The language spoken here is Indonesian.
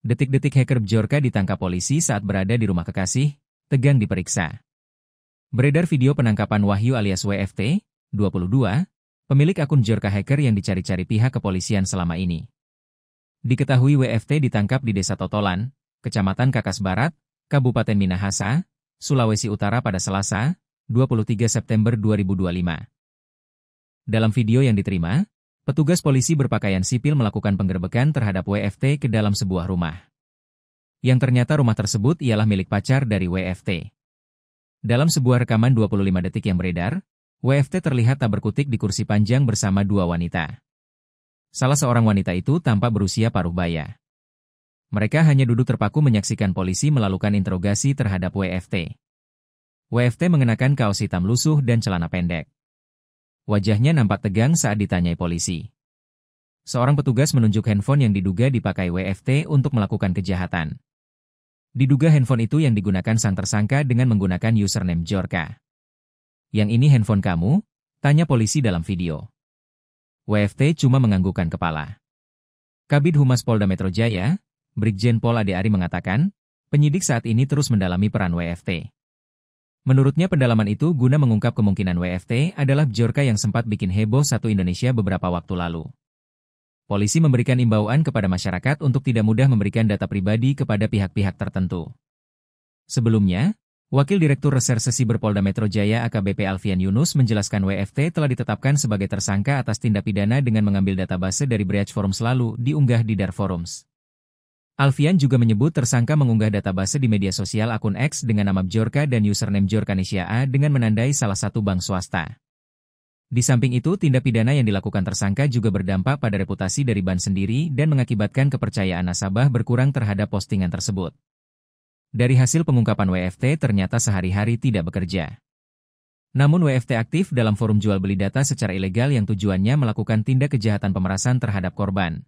Detik-detik hacker Bjorka ditangkap polisi saat berada di rumah kekasih, tegang diperiksa. Beredar video penangkapan Wahyu alias WFT, 22, pemilik akun Bjorka hacker yang dicari-cari pihak kepolisian selama ini. Diketahui WFT ditangkap di Desa Totolan, Kecamatan Kakas Barat, Kabupaten Minahasa, Sulawesi Utara pada Selasa, 23 September 2025. Dalam video yang diterima, petugas polisi berpakaian sipil melakukan penggerbekan terhadap WFT ke dalam sebuah rumah. Yang ternyata rumah tersebut ialah milik pacar dari WFT. Dalam sebuah rekaman 25 detik yang beredar, WFT terlihat tak berkutik di kursi panjang bersama dua wanita. Salah seorang wanita itu tampak berusia paruh baya. Mereka hanya duduk terpaku menyaksikan polisi melakukan interogasi terhadap WFT. WFT mengenakan kaos hitam lusuh dan celana pendek. Wajahnya nampak tegang saat ditanyai polisi. Seorang petugas menunjuk handphone yang diduga dipakai WFT untuk melakukan kejahatan. Diduga handphone itu yang digunakan sang tersangka dengan menggunakan username Bjorka. "Yang ini handphone kamu?" tanya polisi dalam video. WFT cuma menganggukkan kepala. Kabid Humas Polda Metro Jaya, Brigjen Pol Ade Ari mengatakan, penyidik saat ini terus mendalami peran WFT. Menurutnya pendalaman itu guna mengungkap kemungkinan WFT adalah Bjorka yang sempat bikin heboh satu Indonesia beberapa waktu lalu. Polisi memberikan imbauan kepada masyarakat untuk tidak mudah memberikan data pribadi kepada pihak-pihak tertentu. Sebelumnya, Wakil Direktur Reserse Siber Polda Metro Jaya AKBP Alfian Yunus menjelaskan WFT telah ditetapkan sebagai tersangka atas tindak pidana dengan mengambil database dari Breach Forums lalu diunggah di Dar Forums. Alfian juga menyebut tersangka mengunggah database di media sosial akun X dengan nama Bjorka dan username Bjorkanesia A dengan menandai salah satu bank swasta. Di samping itu, tindak pidana yang dilakukan tersangka juga berdampak pada reputasi dari bank sendiri dan mengakibatkan kepercayaan nasabah berkurang terhadap postingan tersebut. Dari hasil pengungkapan WFT ternyata sehari-hari tidak bekerja. Namun WFT aktif dalam forum jual beli data secara ilegal yang tujuannya melakukan tindak kejahatan pemerasan terhadap korban.